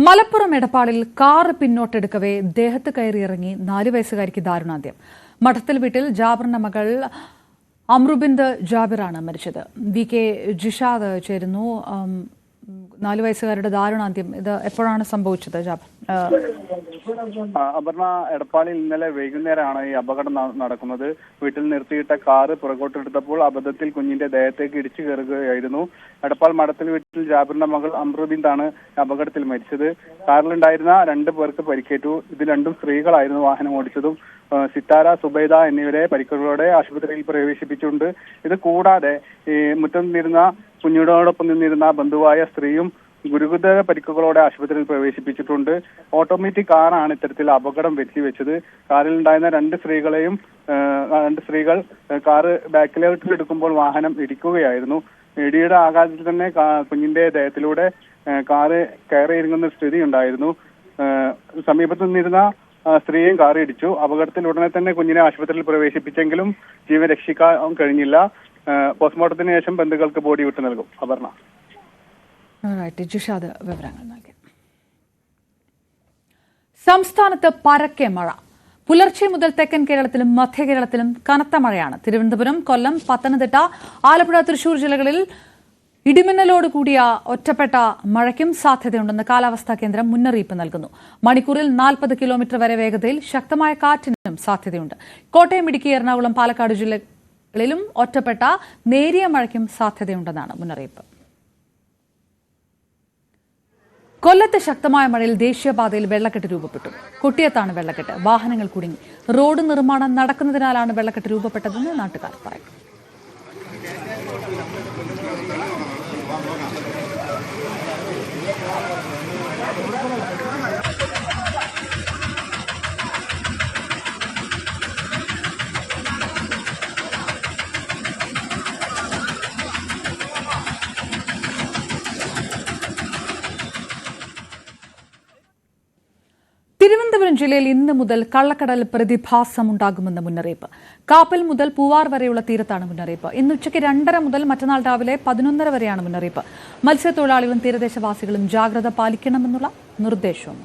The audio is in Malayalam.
മലപ്പുറം എടപ്പാളിൽ കാർ പിന്നോട്ടെടുക്കവേ ദേഹത്ത് കയറിയിറങ്ങി 4 വയസ്സുകാരിക്ക് ദാരുണാന്ത്യം. മഠത്തിൽ വീട്ടിൽ ജാബിറിന്റെ മകൾ അമ്രുബിന്ത് ജാബിറാണ് മരിച്ചത്. വി കെ ജിഷാദ് ചേരുന്നു. 4 വയസ്സുകാരുടെ ദാരുണാന്ത്യം ഇത് എപ്പോഴാണ് സംഭവിച്ചത്? ജാബിർ, അപർണ, എടപ്പാളിൽ ഇന്നലെ വൈകുന്നേരമാണ് ഈ അപകടം നടക്കുന്നത്. വീട്ടിൽ നിർത്തിയിട്ട കാറ് പുറകോട്ടെടുത്തപ്പോൾ അബദ്ധത്തിൽ കുഞ്ഞിന്റെ ദേഹത്തേക്ക് ഇടിച്ചു കയറുകയായിരുന്നു. എടപ്പാൾ മഠത്തിൽ വീട്ടിൽ ജാബിറിന്റെ മകൾ അമ്രുബിന്താണ് അപകടത്തിൽ മരിച്ചത്. കാറിലുണ്ടായിരുന്ന 2 പേർക്ക് പരിക്കേറ്റു. ഇത് 2 സ്ത്രീകളായിരുന്നു വാഹനം ഓടിച്ചതും. സിത്താര, സുബൈദ എന്നിവരെ പരിക്കുകളോടെ ആശുപത്രിയിൽ പ്രവേശിപ്പിച്ചിട്ടുണ്ട്. ഇത് കൂടാതെ ഈ മുറ്റം നിന്നിരുന്ന കുഞ്ഞിനോടൊപ്പം നിന്നിരുന്ന ബന്ധുവായ സ്ത്രീയും ഗുരുതര പരിക്കുകളോടെ ആശുപത്രിയിൽ പ്രവേശിപ്പിച്ചിട്ടുണ്ട്. ഓട്ടോമാറ്റിക് കാറാണ് ഇത്തരത്തിൽ അപകടം വെച്ചത്. കാറിൽ ഉണ്ടായിരുന്ന 2 സ്ത്രീകൾ കാറ് ബാക്കിലേക്ക് എടുക്കുമ്പോൾ വാഹനം ഇടിക്കുകയായിരുന്നു. ഇടിയുടെ ആഘാതത്തിൽ തന്നെ കുഞ്ഞിന്റെ ദേഹത്തിലൂടെ കാറ് കയറിയിറങ്ങുന്ന സ്ഥിതി ഉണ്ടായിരുന്നു. സമീപത്ത് നിന്നിരുന്ന സ്ത്രീയും കാറ് ഇടിച്ചു. അപകടത്തിൽ ഉടനെ തന്നെ കുഞ്ഞിനെ ആശുപത്രിയിൽ പ്രവേശിപ്പിച്ചെങ്കിലും ജീവൻ രക്ഷിക്കാൻ കഴിഞ്ഞില്ല. പോസ്റ്റ്മോർട്ടത്തിന് ശേഷം ബന്ധുക്കൾക്ക് ബോഡി വിട്ടു നൽകും. അപർണ, ജിഷാദ് വിവരങ്ങൾ നൽകി. സംസ്ഥാനത്ത് പരക്കെ മഴ. പുലർച്ചെ മുതൽ തെക്കൻ കേരളത്തിലും മധ്യ കേരളത്തിലും കനത്ത മഴയാണ്. തിരുവനന്തപുരം, കൊല്ലം, പത്തനംതിട്ട, ആലപ്പുഴ, തൃശൂർ ജില്ലകളിൽ ഇടിമിന്നലോട് കൂടിയ ഒറ്റപ്പെട്ട മഴയ്ക്കും സാധ്യതയുണ്ടെന്ന് കാലാവസ്ഥാ കേന്ദ്രം മുന്നറിയിപ്പ് നൽകുന്നു. മണിക്കൂറിൽ 40 കിലോമീറ്റർ വരെ വേഗതയിൽ ശക്തമായ കാറ്റിനും സാധ്യതയുണ്ട്. കോട്ടയം, ഇടുക്കി, എറണാകുളം, പാലക്കാട് ജില്ലകളിലും ഒറ്റപ്പെട്ട നേരിയ മഴയ്ക്കും സാധ്യതയുണ്ടെന്നാണ് മുന്നറിയിപ്പ്. കൊല്ലത്ത് ശക്തമായ മഴയിൽ ദേശീയപാതയിൽ വെള്ളക്കെട്ട് രൂപപ്പെട്ടു. കൊട്ടിയത്താണ് വെള്ളക്കെട്ട്. വാഹനങ്ങൾ കുടുങ്ങി. റോഡ് നിർമ്മാണം നടക്കുന്നതിനാലാണ് വെള്ളക്കെട്ട് രൂപപ്പെട്ടതെന്ന് നാട്ടുകാർ പറയുന്നു. തിരുവനന്തപുരം ജില്ലയിൽ ഇന്ന് മുതൽ കള്ളക്കടൽ പ്രതിഭാസമുണ്ടാകുമെന്ന് മുന്നറിയിപ്പ്. കാപ്പൽ മുതൽ പൂവാർ വരെയുള്ള തീരത്താണ് മുന്നറിയിപ്പ്. ഇന്ന് ഉച്ചയ്ക്ക് 2:30 മുതൽ മറ്റന്നാൾ രാവിലെ 11:30 വരെയാണ് മുന്നറിയിപ്പ്. മത്സ്യത്തൊഴിലാളികളും തീരദേശവാസികളും ജാഗ്രത പാലിക്കണമെന്നുള്ള നിർദ്ദേശവും.